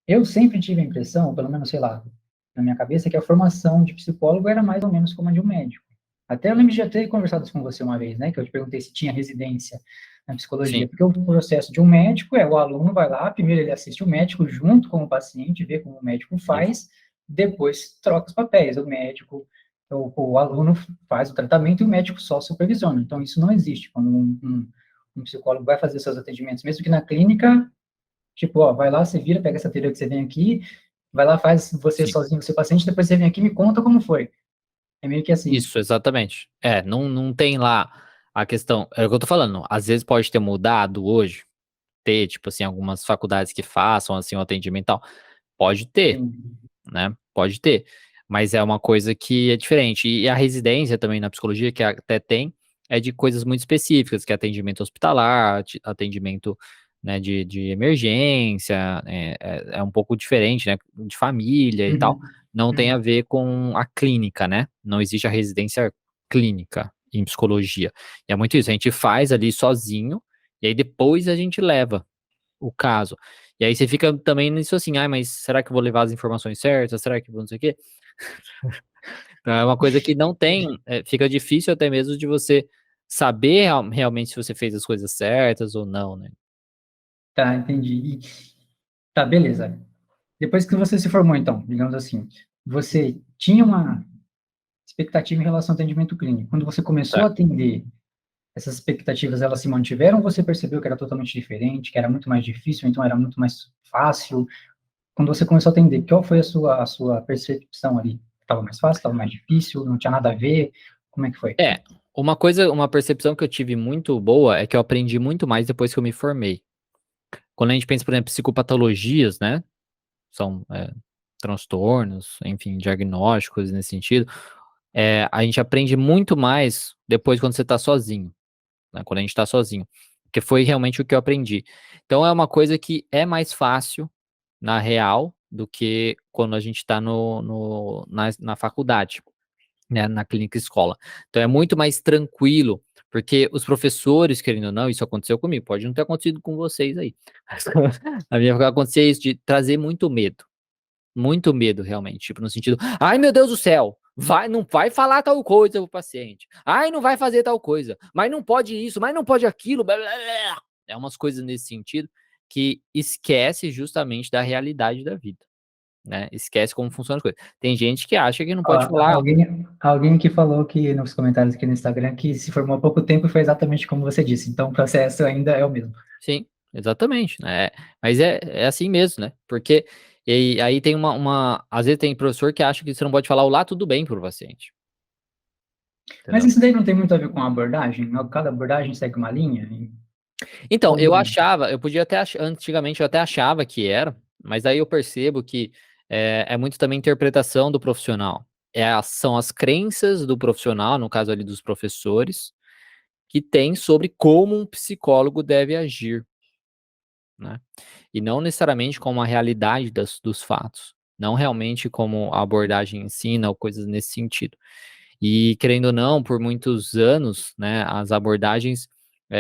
Eu sempre tive a impressão, pelo menos, sei lá, na minha cabeça, que a formação de psicólogo era mais ou menos como a de um médico. Até eu lembro de já ter conversado isso com você uma vez, né? Que eu te perguntei se tinha residência na psicologia. Sim, Porque o processo de um médico é o aluno vai lá, primeiro ele assiste o médico junto com o paciente, vê como o médico isso. faz, depois troca os papéis. O médico, o aluno faz o tratamento e o médico só supervisiona. Então, isso não existe. Quando um psicólogo vai fazer seus atendimentos, mesmo que na clínica, tipo, ó, vai lá, você vira, pega essa teoria que você vem aqui, vai lá, faz você Sim. sozinho, seu paciente, depois você vem aqui e me conta como foi. É meio que assim. Isso, exatamente. Não tem lá a questão. É o que eu tô falando. Às vezes pode ter mudado hoje, ter, tipo assim, algumas faculdades que façam assim o atendimento e tal. Pode ter, Sim. né? Pode ter. Mas é uma coisa que é diferente. E a residência também na psicologia, que até tem, é de coisas muito específicas, que é atendimento hospitalar, atendimento, né, de emergência, é um pouco diferente, né? De família e tal. Uhum. Não tem a Uhum. ver com a clínica, né? Não existe a residência clínica em psicologia. E é muito isso, a gente faz ali sozinho, e aí depois a gente leva o caso. E aí você fica também nisso assim, mas será que eu vou levar as informações certas? Será que eu vou não sei o quê? Então, é uma coisa que não tem, fica difícil até mesmo de você saber realmente se você fez as coisas certas ou não, né? Tá, entendi. Tá, beleza. Depois que você se formou, então, digamos assim, você tinha uma expectativa em relação ao atendimento clínico. Quando você começou a Tá. atender, essas expectativas, elas se mantiveram ou você percebeu que era totalmente diferente, que era muito mais difícil, então era muito mais fácil? Quando você começou a atender, qual foi a sua percepção ali? Estava mais fácil, estava mais difícil, não tinha nada a ver? Como é que foi? É, uma percepção que eu tive muito boa é que eu aprendi muito mais depois que eu me formei. Quando a gente pensa, por exemplo, em psicopatologias, né? São transtornos, enfim, diagnósticos nesse sentido. A gente aprende muito mais depois quando você tá sozinho, né? Quando a gente tá sozinho. Porque foi realmente o que eu aprendi. Então é uma coisa que é mais fácil, na real, do que quando a gente tá na faculdade, né? Na clínica escola. Então é muito mais tranquilo, porque os professores, querendo ou não, isso aconteceu comigo, pode não ter acontecido com vocês aí. Mas na minha faculdade acontecia isso de trazer muito medo, realmente. Tipo, no sentido, ai meu Deus do céu, não vai falar tal coisa pro paciente. Ai, não vai fazer tal coisa. Mas não pode isso, mas não pode aquilo. Blá, blá, blá. É umas coisas nesse sentido que esquece justamente da realidade da vida, né? Esquece como funcionam as coisas. Tem gente que acha que não Ó, pode falar. alguém que falou aqui nos comentários aqui no Instagram que se formou há pouco tempo e foi exatamente como você disse. Então, o processo ainda é o mesmo. Sim, exatamente, né? Mas é assim mesmo, né? Porque e aí tem às vezes tem professor que acha que você não pode falar o lá tudo bem pro paciente, Mas entendeu? isso daí não tem muito a ver com a abordagem? Cada abordagem segue uma linha? Então, Ou eu não? achava, eu podia até antigamente eu até achava que era, mas aí eu percebo que é muito também interpretação do profissional. São as crenças do profissional, no caso ali dos professores, que tem sobre como um psicólogo deve agir, né? E não necessariamente como a realidade dos fatos, não realmente como a abordagem ensina ou coisas nesse sentido. E querendo ou não, por muitos anos, né, as abordagens,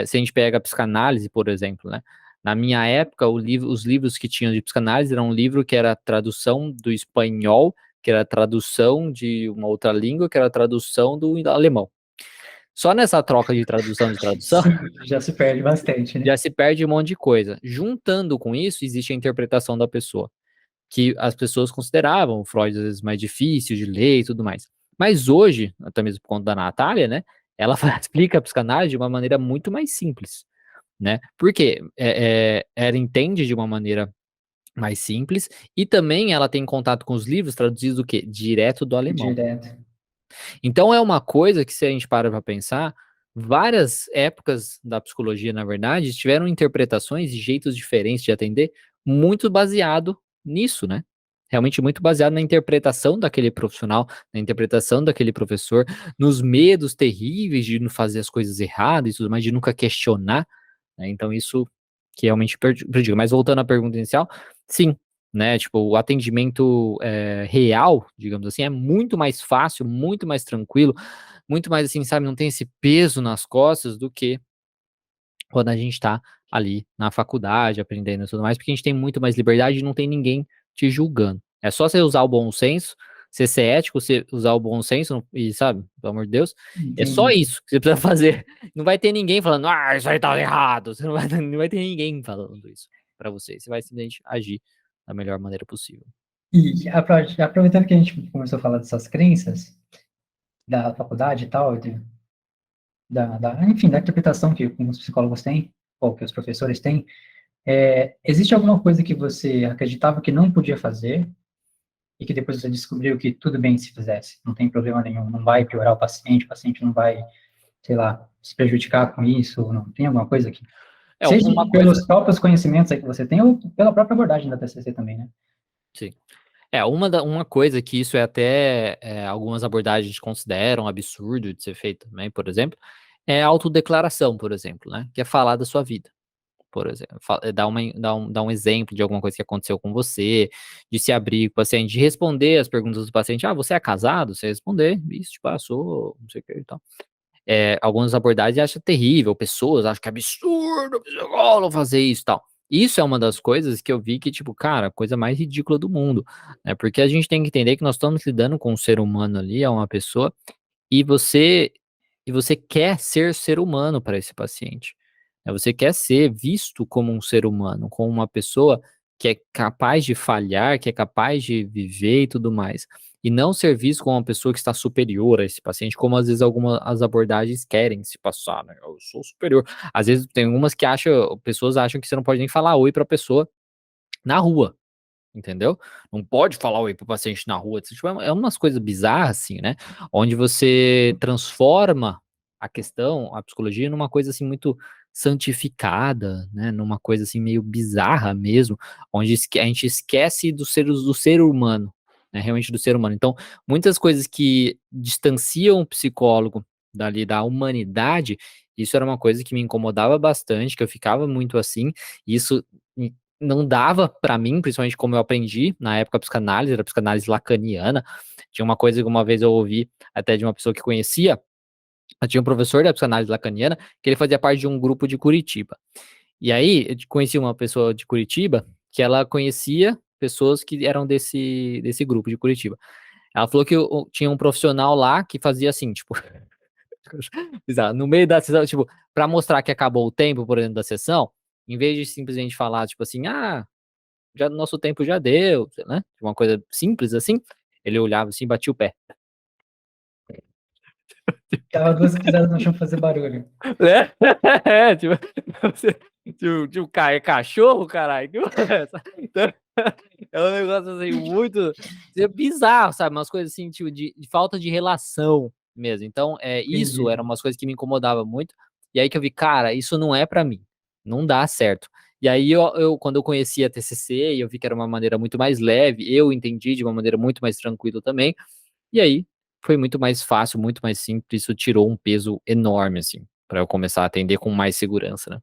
se a gente pega a psicanálise, por exemplo, né, na minha época, os livros que tinham de psicanálise eram um livro que era tradução do espanhol, que era tradução de uma outra língua, que era tradução do alemão. Só nessa troca de tradução, Já se perde bastante, né? já se perde um monte de coisa. Juntando com isso, existe a interpretação da pessoa, que as pessoas consideravam o Freud às vezes mais difícil de ler e tudo mais. Mas hoje, até mesmo por conta da Natália, né, ela explica a psicanálise de uma maneira muito mais simples, né? Porque ela entende de uma maneira mais simples e também ela tem contato com os livros traduzidos do quê? Direto do alemão. Direto. Então é uma coisa que se a gente para pensar, várias épocas da psicologia, na verdade, tiveram interpretações e jeitos diferentes de atender, muito baseado nisso, né? Realmente muito baseado na interpretação daquele profissional, na interpretação daquele professor, nos medos terríveis de não fazer as coisas erradas e tudo mais, de nunca questionar, né? Então isso que realmente prejudica. Mas voltando à pergunta inicial, sim, né? Tipo, o atendimento real, digamos assim, é muito mais fácil, muito mais tranquilo, muito mais assim, sabe? Não tem esse peso nas costas do que quando a gente tá ali na faculdade, aprendendo e tudo mais, porque a gente tem muito mais liberdade e não tem ninguém te julgando. É só você usar o bom senso, ser ético, você usar o bom senso e, sabe, pelo amor de Deus, é só Entendi. isso que você precisa fazer. Não vai ter ninguém falando, isso aí tá errado. Você não vai ter ninguém falando isso pra você. Você vai simplesmente agir da melhor maneira possível. E aproveitando que a gente começou a falar dessas crenças da faculdade e tal, enfim, da interpretação que os psicólogos têm, ou que os professores têm, existe alguma coisa que você acreditava que não podia fazer e que depois você descobriu que tudo bem se fizesse, não tem problema nenhum, não vai piorar o paciente não vai, sei lá, se prejudicar com isso, não tem alguma coisa que seja Uma coisa. pelos próprios conhecimentos aí que você tem ou pela própria abordagem da TCC também, né? Sim. Uma coisa que isso é até algumas abordagens consideram absurdo de ser feito também, por exemplo, é a autodeclaração, por exemplo, né? Que é falar da sua vida, por exemplo. Dar um exemplo de alguma coisa que aconteceu com você, de se abrir com o paciente, de responder as perguntas do paciente. Ah, você é casado? Você responder, isso te passou, não sei o que e tal. Algumas abordagens acham terrível, pessoas acham que é absurdo o psicólogo fazer isso e tal. Isso é uma das coisas que eu vi que, tipo, cara, a coisa mais ridícula do mundo, né? Porque a gente tem que entender que nós estamos lidando com um ser humano ali, é uma pessoa, e você quer ser humano para esse paciente, né? Você quer ser visto como um ser humano, como uma pessoa que é capaz de falhar, que é capaz de viver e tudo mais. E não ser visto como uma pessoa que está superior a esse paciente, como às vezes algumas as abordagens querem se passar, né? Eu sou superior. Às vezes tem algumas que pessoas acham que você não pode nem falar oi para a pessoa na rua. Entendeu? Não pode falar oi pro paciente na rua, tipo, é umas coisas bizarras, assim, né? Onde você transforma a questão, a psicologia, numa coisa assim muito santificada, né? Numa coisa assim meio bizarra mesmo, onde a gente esquece do ser humano, né? Realmente do ser humano. Então, muitas coisas que distanciam o psicólogo dali da humanidade, isso era uma coisa que me incomodava bastante, que eu ficava muito assim, e isso não dava pra mim, principalmente como eu aprendi na época a psicanálise, era a psicanálise lacaniana. Tinha uma coisa que uma vez eu ouvi até de uma pessoa que conhecia, tinha um professor da psicanálise lacaniana, que ele fazia parte de um grupo de Curitiba. E aí, eu conheci uma pessoa de Curitiba, que ela conhecia pessoas que eram desse grupo de Curitiba. Ela falou que tinha um profissional lá que fazia assim, tipo, no meio da sessão, tipo, pra mostrar que acabou o tempo, por exemplo, da sessão, em vez de simplesmente falar, tipo assim, já nosso tempo já deu, né? Uma coisa simples assim. Ele olhava assim, batia o pé. Dava duas pisadas no chão pra fazer barulho. Né? Tipo, você, é cachorro, caralho. Que porra é essa? Então, é um negócio assim muito bizarro, sabe? Umas coisas assim, tipo, de falta de relação mesmo. Então, isso Entendi. eram umas coisas que me incomodava muito. E aí que eu vi, cara, isso não é pra mim. Não dá certo. E aí, quando eu conheci a TCC e eu vi que era uma maneira muito mais leve, eu entendi de uma maneira muito mais tranquila também. E aí, foi muito mais fácil, muito mais simples. Isso tirou um peso enorme, assim, pra eu começar a atender com mais segurança, né?